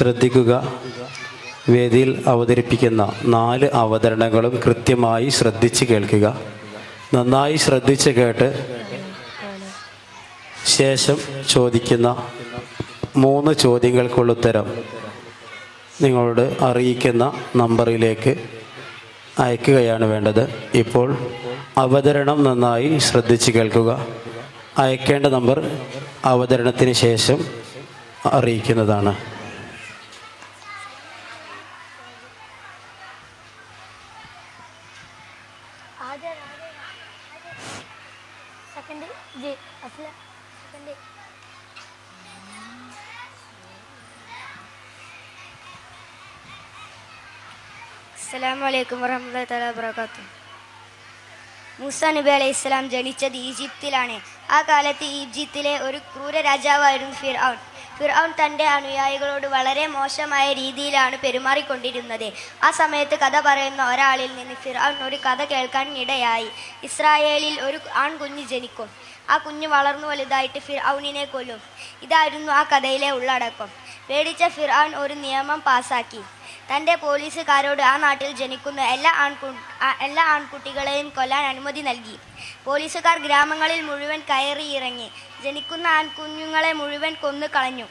ശ്രദ്ധിക്കുക. വേദിയിൽ അവതരിപ്പിക്കുന്ന 4 അവതരണങ്ങളും കൃത്യമായി ശ്രദ്ധിച്ച് കേൾക്കുക. നന്നായി ശ്രദ്ധിച്ച് കേട്ട് ശേഷം ചോദിക്കുന്ന 3 ചോദ്യങ്ങൾക്കുള്ള ഉത്തരം നിങ്ങളോട് അറിയിക്കുന്ന നമ്പറിലേക്ക് അയക്കുകയാണ് വേണ്ടത്. ഇപ്പോൾ അവതരണം നന്നായി ശ്രദ്ധിച്ച് കേൾക്കുക. അയക്കേണ്ട നമ്പർ അവതരണത്തിന് ശേഷം അറിയിക്കുന്നതാണ്. അസ്സലാമു അലൈക്കും വറഹ്മത്തുള്ളാഹി വബറകാതുഹു. മൂസ നബി അലൈഹിസ്സലാം ജനിച്ചത് ഈജിപ്തിലാണ്. ആ കാലത്ത് ഈജിപ്തിലെ ഒരു ക്രൂര രാജാവായിരുന്നു ഫിർഔൻ. ഫിർഔൻ തൻ്റെ അനുയായികളോട് വളരെ മോശമായ രീതിയിലാണ് പെരുമാറിക്കൊണ്ടിരുന്നത്. ആ സമയത്ത് കഥ പറയുന്ന ഒരാളിൽ നിന്ന് ഫിർഔൻ ഒരു കഥ കേൾക്കാൻ ഇടയായി. ഇസ്രായേലിൽ ഒരു ആൺകുഞ്ഞ് ജനിക്കും. ആ കുഞ്ഞ് വളർന്നു വലുതായിട്ട് ഫിർഔനിനെ കൊല്ലും. ഇതായിരുന്നു ആ കഥയിലെ ഉള്ളടക്കം. പേടിച്ച ഫിർഔൻ ഒരു നിയമം പാസാക്കി. തൻ്റെ പോലീസുകാരോട് ആ നാട്ടിൽ ജനിക്കുന്ന എല്ലാ ആൺകുട്ടികളെയും കൊല്ലാൻ അനുമതി നൽകി. പോലീസുകാർ ഗ്രാമങ്ങളിൽ മുഴുവൻ കയറിയിറങ്ങി ജനിക്കുന്ന ആൺകുഞ്ഞുങ്ങളെ മുഴുവൻ കൊന്നു കളഞ്ഞു.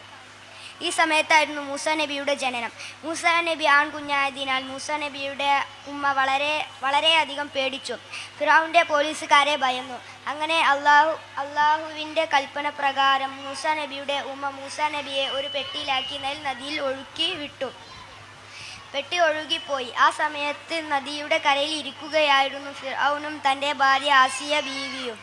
ഈ സമയത്തായിരുന്നു മൂസ നബിയുടെ ജനനം. മൂസ നബി ആൺകുഞ്ഞായതിനാൽ മൂസ നബിയുടെ ഉമ്മ വളരെയധികം പേടിച്ചു. ഫിറഔന്റെ പോലീസുകാരെ ഭയന്നു. അങ്ങനെ അള്ളാഹുവിൻ്റെ കൽപ്പന പ്രകാരം മൂസ നബിയുടെ ഉമ്മ മൂസ നബിയെ ഒരു പെട്ടിയിലാക്കി നൈൽ നദിയിൽ ഒഴുക്കി വിട്ടു. പെട്ടി ഒഴുകിപ്പോയി. ആ സമയത്ത് നദിയുടെ കരയിൽ ഇരിക്കുകയായിരുന്നു ഫിർഔനും തൻ്റെ ഭാര്യ ആസിയ ബീവിയും.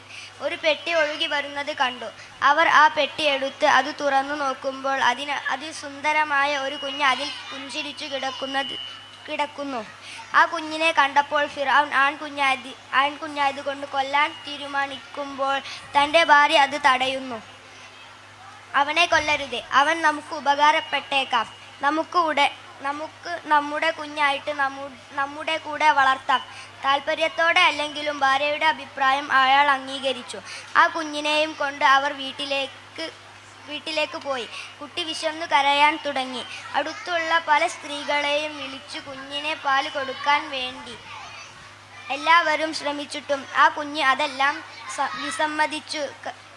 ഒരു പെട്ടി ഒഴുകി വരുന്നത് കണ്ടു. അവർ ആ പെട്ടി എടുത്ത് അത് തുറന്നു നോക്കുമ്പോൾ അതിസുന്ദരമായ ഒരു കുഞ്ഞ് അതിൽ പുഞ്ചിരിച്ചു കിടക്കുന്നു. ആ കുഞ്ഞിനെ കണ്ടപ്പോൾ ഫിർഔൻ ആൺകുഞ്ഞായതുകൊണ്ട് കൊല്ലാൻ തീരുമാനിക്കുമ്പോൾ തൻ്റെ ഭാര്യ അത് തടയുന്നു. അവനെ കൊല്ലരുത്, അവൻ നമുക്ക് ഉപകാരപ്പെട്ടേക്കാം. നമുക്ക് നമ്മുടെ കുഞ്ഞായിട്ട് നമ്മുടെ കൂടെ വളർത്താം. താല്പര്യത്തോടെ അല്ലെങ്കിലും ഭാര്യയുടെ അഭിപ്രായം അയാൾ അംഗീകരിച്ചു. ആ കുഞ്ഞിനെയും കൊണ്ട് അവർ വീട്ടിലേക്ക് പോയി. കുട്ടി വിശന്നു കരയാൻ തുടങ്ങി. അടുത്തുള്ള പല സ്ത്രീകളെയും വിളിച്ചു കുഞ്ഞിനെ പാൽ കൊടുക്കാൻ വേണ്ടി എല്ലാവരും ശ്രമിച്ചിട്ടും ആ കുഞ്ഞ് അതെല്ലാം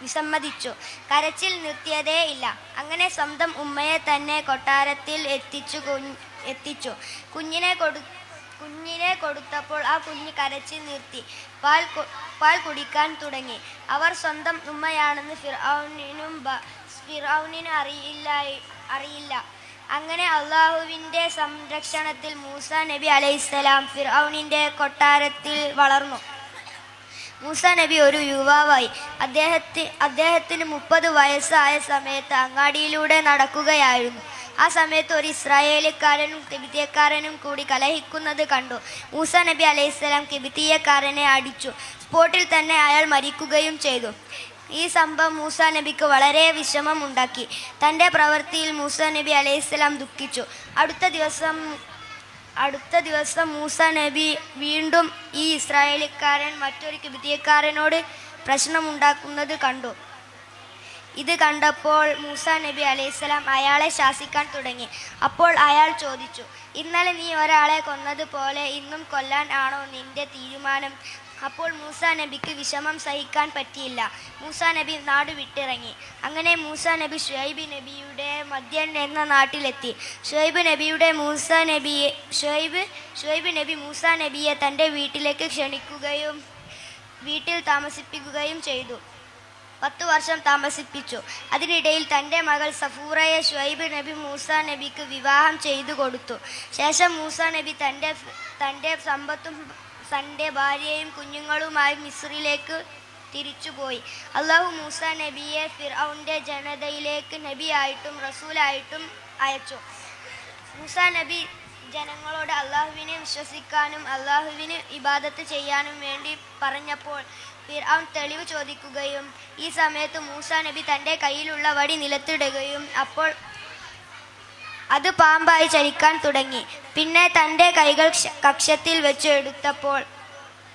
വിസമ്മതിച്ചു. കരച്ചിൽ നിർത്തിയതേ ഇല്ല. അങ്ങനെ സ്വന്തം ഉമ്മയെ തന്നെ കൊട്ടാരത്തിൽ എത്തിച്ചു. കുഞ്ഞിനെ കൊടുത്തപ്പോൾ ആ കുഞ്ഞ് കരച്ചിൽ നിർത്തി പാൽ കുടിക്കാൻ തുടങ്ങി. അവർ സ്വന്തം ഉമ്മയാണെന്ന് ഫിർഔനിന് അറിയില്ല. അങ്ങനെ അള്ളാഹുവിൻ്റെ സംരക്ഷണത്തിൽ മൂസ നബി അലൈഹിസ്സലാം ഫിർഔനിൻ്റെ കൊട്ടാരത്തിൽ വളർന്നു. മൂസ നബി ഒരു യുവാവായി. അദ്ദേഹത്തിന് 30 വയസ്സായ സമയത്ത് അങ്ങാടിയിലൂടെ നടക്കുകയായിരുന്നു. ആ സമയത്ത് ഒരു ഇസ്രായേലിക്കാരനും കിബിത്തിയക്കാരനും കൂടി കലഹിക്കുന്നത് കണ്ടു. മൂസ നബി അലൈഹിസ്സലാം കിബിത്തിയക്കാരനെ അടിച്ചു. സ്പോട്ടിൽ തന്നെ അയാൾ മരിക്കുകയും ചെയ്തു. ഈ സംഭവം മൂസ നബിക്ക് വളരെ വിഷമമുണ്ടാക്കി. തൻ്റെ പ്രവൃത്തിയിൽ മൂസ നബി അലൈഹിസ്സലാം ദുഃഖിച്ചു. അടുത്ത ദിവസം മൂസ നബി വീണ്ടും ഈ ഇസ്രായേലിക്കാരൻ മറ്റൊരു കിബിത്തിയക്കാരനോട് പ്രശ്നമുണ്ടാക്കുന്നത് കണ്ടു. ഇത് കണ്ടപ്പോൾ മൂസ നബി അലൈഹിസ്സലാം അയാളെ ശാസിക്കാൻ തുടങ്ങി. അപ്പോൾ അയാൾ ചോദിച്ചു, ഇന്നലെ നീ ഒരാളെ കൊന്നതുപോലെ ഇന്നും കൊല്ലാൻ ആണോ നിന്റെ തീരുമാനം? അപ്പോൾ മൂസ നബിക്ക് വിഷമം സഹിക്കാൻ പറ്റിയില്ല. മൂസ നബി നാട് വിട്ടിറങ്ങി. അങ്ങനെ മൂസ നബി ഷുഐബ് നബിയുടെ മദ്യൻ എന്ന നാട്ടിലെത്തി. ഷുഐബ് നബി മൂസ നബിയെ തൻ്റെ വീട്ടിലേക്ക് ക്ഷണിക്കുകയും വീട്ടിൽ താമസിപ്പിക്കുകയും ചെയ്തു. 10 വർഷം താമസിപ്പിച്ചു. അതിനിടയിൽ തൻ്റെ മകൾ സഫൂറയെ ഷുഐബ് നബി മൂസ നബിക്ക് വിവാഹം ചെയ്തു കൊടുത്തു. ശേഷം മൂസ നബി തൻ്റെ സമ്പത്തും തൻ്റെ ഭാര്യയും കുഞ്ഞുങ്ങളുമായി മിസ്രിലേക്ക് തിരിച്ചുപോയി. അള്ളാഹു മൂസ നബിയെ ഫിർഔന്റെ ജനതയിലേക്ക് നബിയായിട്ടും റസൂലായിട്ടും അയച്ചു. മൂസ നബി ജനങ്ങളോട് അള്ളാഹുവിനെ വിശ്വസിക്കാനും അള്ളാഹുവിന് ഇബാദത്ത് ചെയ്യാനും വേണ്ടി പറഞ്ഞപ്പോൾ ഫിർഔൻ തെളിവ് ചോദിക്കുകയും ഈ സമയത്ത് മൂസ നബി തൻ്റെ കയ്യിലുള്ള വടി നിലത്തിടുകയും അപ്പോൾ അത് പാമ്പായി ചലിക്കാൻ തുടങ്ങി. പിന്നെ തൻ്റെ കൈകൾ കക്ഷത്തിൽ വെച്ച് എടുത്തപ്പോൾ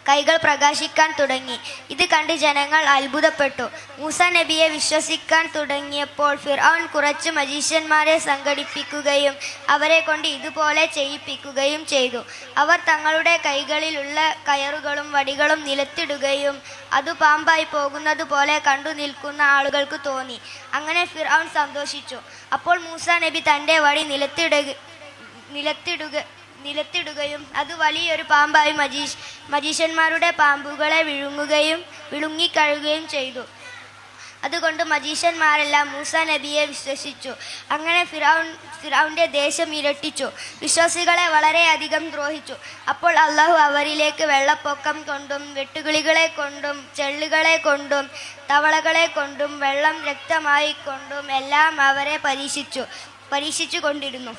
കൈകൾ പ്രകാശിക്കാൻ തുടങ്ങി. ഇത് കണ്ട് ജനങ്ങൾ അത്ഭുതപ്പെട്ടു. മൂസ നബിയെ വിശ്വസിക്കാൻ തുടങ്ങിയപ്പോൾ ഫിർഔൻ കുറച്ച് മജീഷ്യന്മാരെ സംഘടിപ്പിക്കുകയും അവരെ കൊണ്ട് ഇതുപോലെ ചെയ്യിപ്പിക്കുകയും ചെയ്തു. അവർ തങ്ങളുടെ കൈകളിലുള്ള കയറുകളും വടികളും നിലത്തിടുകയും അത് പാമ്പായി പോകുന്നത് പോലെ കണ്ടു നിൽക്കുന്ന ആളുകൾക്ക് തോന്നി. അങ്ങനെ ഫിർഔൻ സന്തോഷിച്ചു. അപ്പോൾ മൂസ നബി തൻ്റെ വടി നിലത്തിടുകയും അത് വലിയൊരു പാമ്പായി മജീഷ്യന്മാരുടെ പാമ്പുകളെ വിഴുങ്ങിക്കഴുകുകയും ചെയ്തു. അതുകൊണ്ട് മജീഷ്യന്മാരെല്ലാം മൂസ നബിയെ വിശ്വസിച്ചു. അങ്ങനെ ഫിർഔന്റെ ദേശം ഇരട്ടിച്ചു. വിശ്വാസികളെ വളരെയധികം ദ്രോഹിച്ചു. അപ്പോൾ അള്ളാഹു അവരിലേക്ക് വെള്ളപ്പൊക്കം കൊണ്ടും വെട്ടുകിളികളെ കൊണ്ടും ചെള്ളുകളെ കൊണ്ടും തവളകളെ കൊണ്ടും വെള്ളം രക്തമായി കൊണ്ടും എല്ലാം അവരെ പരീക്ഷിച്ചു കൊണ്ടിരുന്നു.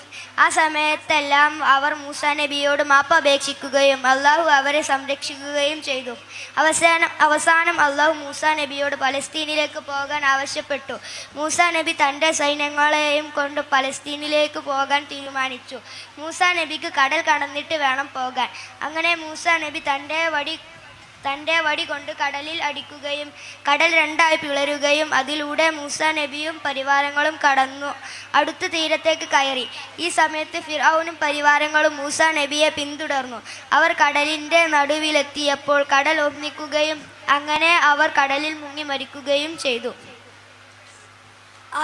ആ സമയത്തെല്ലാം അവർ മൂസ നബിയോട് മാപ്പപേക്ഷിക്കുകയും അള്ളാഹു അവരെ സംരക്ഷിക്കുകയും ചെയ്തു. അവസാനം അള്ളാഹു മൂസ നബിയോട് പലസ്തീനിലേക്ക് പോകാൻ ആവശ്യപ്പെട്ടു. മൂസ നബി തൻ്റെ സൈന്യങ്ങളെയും കൊണ്ട് പലസ്തീനിലേക്ക് പോകാൻ തീരുമാനിച്ചു. മൂസ നബിക്ക് കടൽ കടന്നിട്ട് വേണം പോകാൻ. അങ്ങനെ മൂസ നബി തൻ്റെ വടി കൊണ്ട് കടലിൽ അടിക്കുകയും കടൽ രണ്ടായി പിളരുകയും അതിലൂടെ മൂസ നബിയും പരിവാരങ്ങളും കടന്നു അടുത്ത തീരത്തേക്ക് കയറി. ഈ സമയത്ത് ഫിർഔനും പരിവാരങ്ങളും മൂസ നബിയെ പിന്തുടർന്നു. അവർ കടലിൻ്റെ നടുവിലെത്തിയപ്പോൾ കടൽ ഒന്നിക്കുകയും അങ്ങനെ അവർ കടലിൽ മുങ്ങി മരിക്കുകയും ചെയ്തു.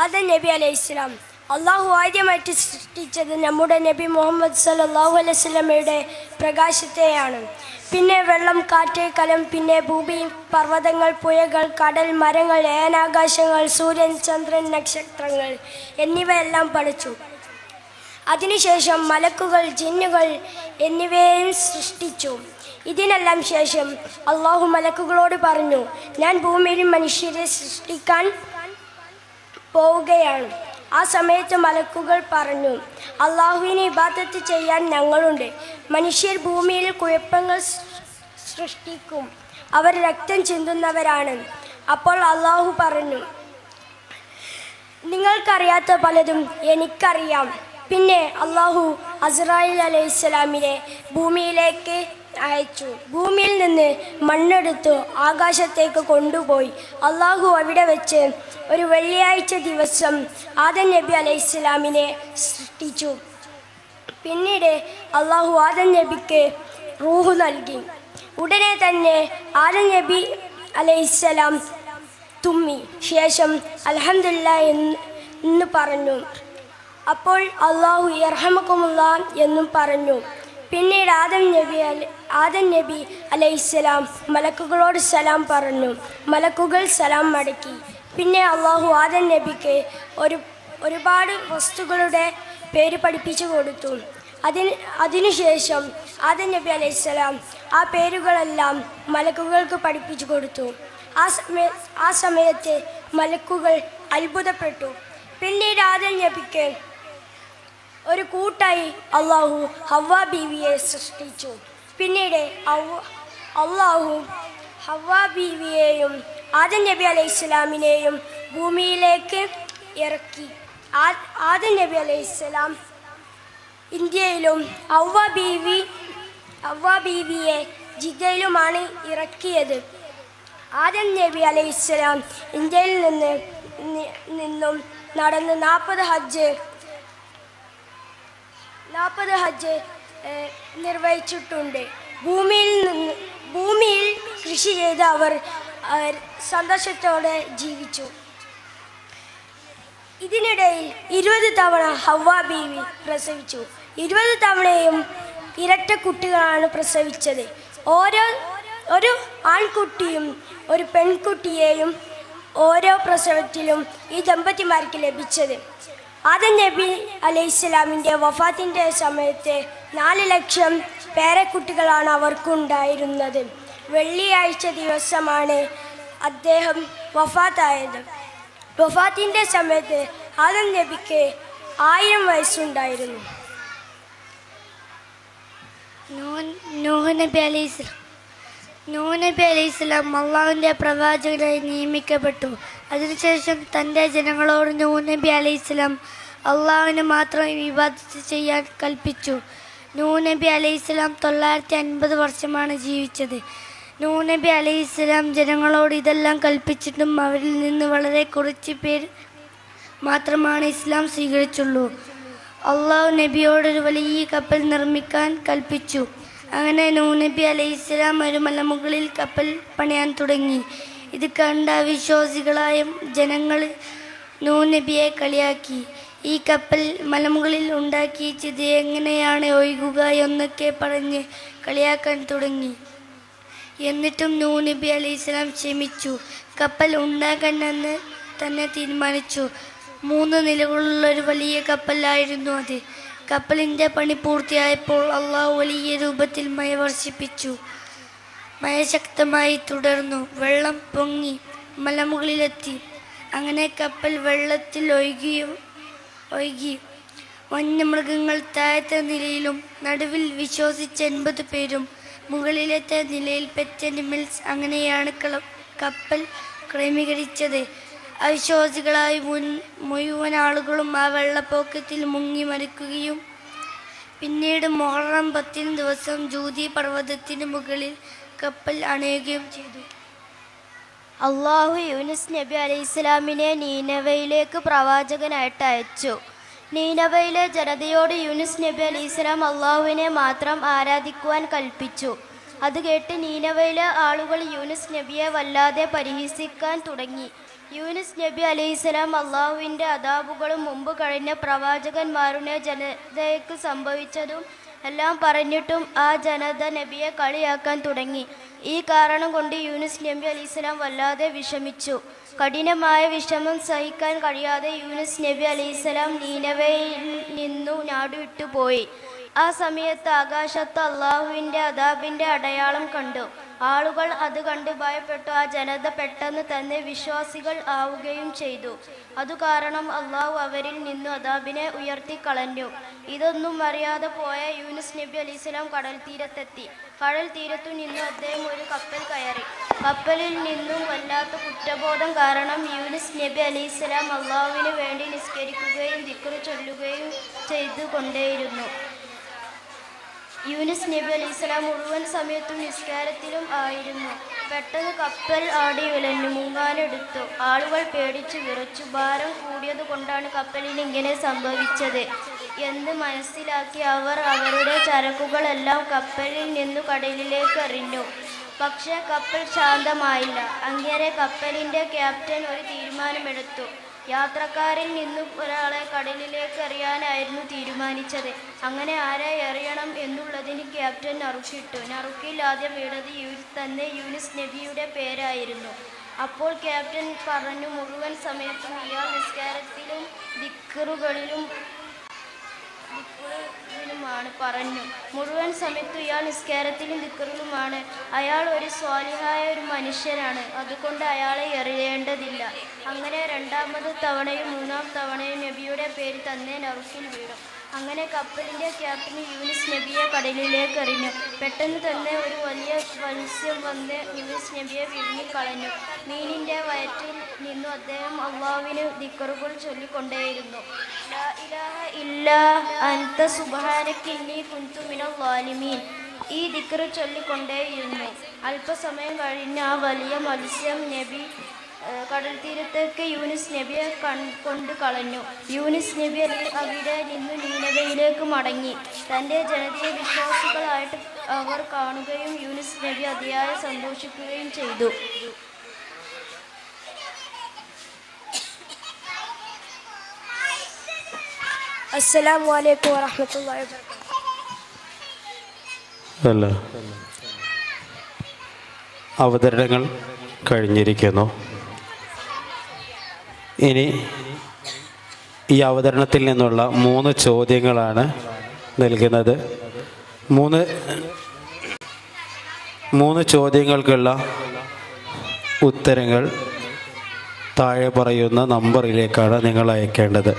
ആദം നബി അലൈഹിസ്സലാം. അള്ളാഹു ആദ്യമായിട്ട് സൃഷ്ടിച്ചത് നമ്മുടെ നബി മുഹമ്മദ് സല്ലല്ലാഹു അലൈഹി വസല്ലമയുടെ പ്രകാശത്തെയാണ്. പിന്നെ വെള്ളം, കാറ്റ്, കലം, പിന്നെ ഭൂമി, പർവ്വതങ്ങൾ, പുഴകൾ, കടൽ, മരങ്ങൾ, ഏനാകാശങ്ങൾ, സൂര്യൻ, ചന്ദ്രൻ, നക്ഷത്രങ്ങൾ എന്നിവയെല്ലാം പഠിച്ചു. അതിനുശേഷം മലക്കുകൾ, ജിന്നുകൾ എന്നിവയെയും സൃഷ്ടിച്ചു. ഇതിനെല്ലാം ശേഷം അള്ളാഹു മലക്കുകളോട് പറഞ്ഞു, ഞാൻ ഭൂമിയിൽ മനുഷ്യരെ സൃഷ്ടിക്കാൻ പോവുകയാണ്. ആ സമയത്ത് മലക്കുകൾ പറഞ്ഞു, അള്ളാഹുവിനെ ഇബാദത്ത് ചെയ്യാൻ ഞങ്ങളുണ്ട്. മനുഷ്യർ ഭൂമിയിൽ കുഴപ്പങ്ങൾ സൃഷ്ടിക്കും, അവർ രക്തം ചിന്തുന്നവരാണ്. അപ്പോൾ അള്ളാഹു പറഞ്ഞു, നിങ്ങൾക്കറിയാത്ത പലതും എനിക്കറിയാം. പിന്നെ അള്ളാഹു അസ്രായീൽ അലൈഹിസ്സലാമിനെ ഭൂമിയിലേക്ക് അയച്ചു. ഭൂമിയിൽ നിന്ന് മണ്ണെടുത്ത് ആകാശത്തേക്ക് കൊണ്ടുപോയി. അള്ളാഹു അവിടെ വെച്ച് ഒരു വെള്ളിയാഴ്ച ദിവസം ആദം നബി അലൈഹിസ്സലാമിനെ സൃഷ്ടിച്ചു. പിന്നീട് അള്ളാഹു ആദം നബിക്ക് റൂഹ് നൽകി. ഉടനെ തന്നെ ആദം നബി അലൈഹിസ്സലാം തുമ്മി. ശേഷം അൽഹംദുലില്ലാഹ് എന്ന് പറഞ്ഞു. അപ്പോൾ അള്ളാഹു യർഹമക്കുമുല്ലാഹ് എന്നും പറഞ്ഞു. പിന്നീട് ആദം നബി അലൈഹിസ്സലാം മലക്കുകളോട് സലാം പറഞ്ഞു. മലക്കുകൾ സലാം മടക്കി. പിന്നെ അള്ളാഹു ആദം നബിക്ക് ഒരുപാട് വസ്തുക്കളുടെ പേര് പഠിപ്പിച്ചു കൊടുത്തു. അതിനുശേഷം ആദം നബി അലൈഹിസ്സലാം ആ പേരുകളെല്ലാം മലക്കുകൾക്ക് പഠിപ്പിച്ചു കൊടുത്തു. ആ സമയത്ത് മലക്കുകൾ അത്ഭുതപ്പെട്ടു. പിന്നീട് ആദം നബിക്ക് ഒരു കൂട്ടായി അള്ളാഹു ഹവ്വ ബീവിയെ സൃഷ്ടിച്ചു. പിന്നീട് അള്ളാഹു ഹവ്വ ബീവിയെയും ആദം നബി അലൈഹിസ്സലാമിനെയും ഭൂമിയിലേക്ക് ഇറക്കി. ആദം നബി അലൈഹിസ്സലാം ഇന്ത്യയിലും ഹവ്വ ബീവിയെ ജിദ്ദയിലുമാണ് ഇറക്കിയത്. ആദം നബി അലൈഹിസ്സലാം ഇന്ത്യയിൽ നിന്നും നടന്ന് 40 ഹജ്ജ് നിർവഹിച്ചിട്ടുണ്ട്. ഭൂമിയിൽ കൃഷി ചെയ്ത് അവർ സന്തോഷത്തോടെ ജീവിച്ചു. ഇതിനിടയിൽ 20 തവണ ഹവ്വ ബീവി പ്രസവിച്ചു. 20 തവണയും ഇരട്ട കുട്ടികളാണ് പ്രസവിച്ചത്. ഒരു ആൺകുട്ടിയും ഒരു പെൺകുട്ടിയെയും ഓരോ പ്രസവത്തിലും ഈ ദമ്പതിമാർക്ക് ലഭിച്ചത്. ആദം നബി അലൈഹിസ്സലാമിൻ്റെ വഫാത്തിൻ്റെ സമയത്ത് 4 ലക്ഷം പേരക്കുട്ടികളാണ് അവർക്കുണ്ടായിരുന്നത്. വെള്ളിയാഴ്ച ദിവസമാണ് അദ്ദേഹം വഫാത്തായത്. വഫാത്തിൻ്റെ സമയത്ത് ആദം നബിക്ക് 1000 വയസ്സുണ്ടായിരുന്നു. നൂഹ് നബി അലൈഹിസ്സലാം അള്ളാഹുവിൻ്റെ പ്രവാചകനായി നിയമിക്കപ്പെട്ടു. അതിനുശേഷം തൻ്റെ ജനങ്ങളോട് നൂഹ് നബി അലൈഹിസ്സലാം അള്ളാഹുവിന് മാത്രം ഇബാദത്ത് ചെയ്യാൻ കൽപ്പിച്ചു. നൂഹ് നബി അലൈഹിസ്സലാം 950 വർഷമാണ് ജീവിച്ചത്. നൂഹ് നബി അലൈഹിസ്സലാം ജനങ്ങളോട് ഇതെല്ലാം കൽപ്പിച്ചിട്ടും അവരിൽ നിന്ന് വളരെ കുറച്ച് പേർ മാത്രമാണ് ഇസ്ലാം സ്വീകരിച്ചുള്ളൂ. അള്ളാഹു നബിയോടൊരു വലിയ കപ്പൽ നിർമ്മിക്കാൻ കൽപ്പിച്ചു. അങ്ങനെ നൂഹ് നബി അലൈഹിസ്സലാം ഒരു മലമുകളിൽ കപ്പൽ പണിയാൻ തുടങ്ങി. ഇത് കണ്ട അവിശ്വാസികളായ ജനങ്ങൾ നൂഹ് നബിയെ കളിയാക്കി. ഈ കപ്പൽ മലമുകളിൽ ഉണ്ടാക്കിയത് എങ്ങനെയാണ് ഒഴുകുക എന്നൊക്കെ പറഞ്ഞ് കളിയാക്കാൻ തുടങ്ങി. എന്നിട്ടും നൂഹ് നബി അലൈഹിസ്സലാം ക്ഷമിച്ചു. കപ്പൽ ഉണ്ടാക്കാനെന്ന് തന്നെ തീരുമാനിച്ചു. 3 നിലകളുള്ളൊരു വലിയ കപ്പലായിരുന്നു അത്. കപ്പലിൻ്റെ പണി പൂർത്തിയായപ്പോൾ അള്ളാഹു വലിയ രൂപത്തിൽ മഴ വർഷിപ്പിച്ചു. മഴ ശക്തമായി തുടർന്നു. വെള്ളം പൊങ്ങി മലമുകളിലെത്തി. അങ്ങനെ കപ്പൽ വെള്ളത്തിൽ ഒഴുകി. വന്യമൃഗങ്ങൾ താഴത്തെ നിലയിലും നടുവിൽ വിശ്വസിച്ച 80 പേരും മുകളിലത്തെ നിലയിൽ പെറ്റ് അനിമൽസ്. അങ്ങനെയാണ് കപ്പൽ ക്രമീകരിച്ചത്. അവിശ്വാസികളായ മുഴുവൻ ആളുകളും ആ വെള്ളപ്പൊക്കത്തിൽ മുങ്ങി മരിക്കുകയും പിന്നീട് മുഹറം 10 ദിവസം ജൂതി പർവ്വതത്തിന് മുകളിൽ കപ്പൽ അണയുകയും ചെയ്തു. അള്ളാഹു യൂനുസ് നബി അലൈഹിസ്സലാമിനെ നീനവയിലേക്ക് പ്രവാചകനായിട്ട് അയച്ചു. നീനവയിലെ ജനതയോട് യൂനുസ് നബി അലൈഹിസ്സലാം അള്ളാഹുവിനെ മാത്രം ആരാധിക്കുവാൻ കൽപ്പിച്ചു. അത് കേട്ട് നീനവയിലെ ആളുകൾ യൂനുസ് നബിയെ വല്ലാതെ പരിഹസിക്കാൻ തുടങ്ങി. യൂനുസ് നബി അലൈഹിസ്സലാം അള്ളാഹുവിൻ്റെ അദാബുകളും മുമ്പ് കഴിഞ്ഞ പ്രവാചകന്മാരുടെ ജനതയ്ക്ക് സംഭവിച്ചതും എല്ലാം പറഞ്ഞിട്ടും ആ ജനത നബിയെ കളിയാക്കാൻ തുടങ്ങി. ഈ കാരണം കൊണ്ട് യൂനുസ് നബി അലൈഹിസ്സലാം വല്ലാതെ വിഷമിച്ചു. കഠിനമായ വിഷമം സഹിക്കാൻ കഴിയാതെ യൂനുസ് നബി അലൈഹിസ്സലാം നീനവയിൽ നിന്നു നാടുവിട്ടുപോയി. ആ സമയത്ത് ആകാശത്ത് അള്ളാഹുവിൻ്റെ അദാബിൻ്റെ അടയാളം കണ്ടു. ആളുകൾ അത് കണ്ട് ഭയപ്പെട്ടു. ആ ജനത പെട്ടെന്ന് തന്നെ വിശ്വാസികൾ ആവുകയും ചെയ്തു. അതുകാരണം അള്ളാഹു അവരിൽ നിന്നു അദാബിനെ ഉയർത്തിക്കളഞ്ഞു. ഇതൊന്നും അറിയാതെ പോയ യൂനുസ് നബി അലൈഹിസ്സലാം കടൽ തീരത്തെത്തി. കടൽ തീരത്തു നിന്നും അദ്ദേഹം ഒരു കപ്പൽ കയറി. കപ്പലിൽ നിന്നും വല്ലാത്ത കുറ്റബോധം കാരണം യൂനുസ് നബി അലൈഹിസ്സലാം അള്ളാഹുവിന് വേണ്ടി നിസ്കരിക്കുകയും ദിക്ർ ചൊല്ലുകയും ചെയ്തു കൊണ്ടേയിരുന്നു. യൂനുസ് നബി അലൈഹിസ്സലാം മുഴുവൻ സമയത്തും നിസ്കാരത്തിലും ആയിരുന്നു. പെട്ടെന്ന് കപ്പൽ ആടി ഉലഞ്ഞു മുങ്ങാനെടുത്തു. ആളുകൾ പേടിച്ചു വിറച്ചു. ഭാരം കൂടിയത് കൊണ്ടാണ് കപ്പലിന് ഇങ്ങനെ സംഭവിച്ചത് എന്ന് മനസ്സിലാക്കി അവർ അവരുടെ ചരക്കുകളെല്ലാം കപ്പലിൽ നിന്നു കടലിലേക്ക് എറിഞ്ഞു. പക്ഷേ കപ്പൽ ശാന്തമായില്ല. അങ്ങനെ കപ്പലിൻ്റെ ക്യാപ്റ്റൻ ഒരു തീരുമാനമെടുത്തു. യാത്രക്കാരിൽ നിന്നും ഒരാളെ കടലിലേക്ക് എറിയാനായിരുന്നു തീരുമാനിച്ചത്. അങ്ങനെ ആരെ എറിയണം എന്നുള്ളതിന് ക്യാപ്റ്റൻ നറുക്കിട്ടു. നറുക്കിൽ ആദ്യം വീണത് യൂനുസ് നബിയുടെ പേരായിരുന്നു. അപ്പോൾ ക്യാപ്റ്റൻ പറഞ്ഞു, മുഴുവൻ സമയത്തും ഇയാൾ നിസ്കാരത്തിലും ദിക്റുകളിലുമാണ് പറഞ്ഞു. മുഴുവൻ സമയത്തും ഇയാൾ നിസ്കാരത്തിലും ദിക്റിലുമാണ്. അയാൾ ഒരു സ്വാലിഹായ ഒരു മനുഷ്യനാണ്. അതുകൊണ്ട് അയാളെ എറിയേണ്ടതില്ല. അങ്ങനെ 2ാമത് തവണയും 3ാം തവണയും നബിയുടെ പേര് തന്നെ നറുക്കിൽ വീണു. അങ്ങനെ കപ്പലിൻ്റെ ക്യാപ്റ്റൻ യൂനുസ് നബിയെ കടലിലേക്ക് എറിഞ്ഞു. പെട്ടെന്ന് തന്നെ ഒരു വലിയ മത്സ്യം വന്ന് യൂനുസ് നബിയെ വിഴുങ്ങിക്കളഞ്ഞു. മീനിൻ്റെ വയറ്റിൽ നിന്നു അദ്ദേഹം അള്ളാഹുവിന് ദിക്റുകൾ ചൊല്ലിക്കൊണ്ടേയിരുന്നു. ലാ ഇലാഹ ഇല്ലാ അൻത സുബ്ഹാനക ഇന്നി കുൻതു മിനൽ ളാലിമീൻ. ഈ ദിക്ർ ചൊല്ലിക്കൊണ്ടേയിരുന്നു. അല്പസമയം കഴിഞ്ഞ് ആ വലിയ മത്സ്യം കടൽ തീരത്തേക്ക് യൂനുസ് നബിയെ കൊണ്ട് കളഞ്ഞു. യൂനുസ് നബി അവിടെ നിന്ന് നീനവയിലേക്ക് മടങ്ങി. തൻ്റെ ജനതയെ വിശ്വാസികളായിട്ട് അവർ കാണുകയും യൂനുസ് നബി അതിയായ സന്തോഷിക്കുകയും ചെയ്തു. അസ്സലാമു അലൈക്കും വറഹ്മത്തുള്ളാഹി വബറകാതുഹു. അല്ല, അവതരണങ്ങൾ കഴിഞ്ഞിരിക്കുന്നു. ഇനി ഈ അവതരണത്തിൽ നിന്നുള്ള 3 ചോദ്യങ്ങളാണ് നൽകുന്നത്. 3 ചോദ്യങ്ങൾക്കുള്ള ഉത്തരങ്ങൾ താഴെ പറയുന്ന നമ്പറിലേക്കാണ് നിങ്ങൾ അയക്കേണ്ടത്.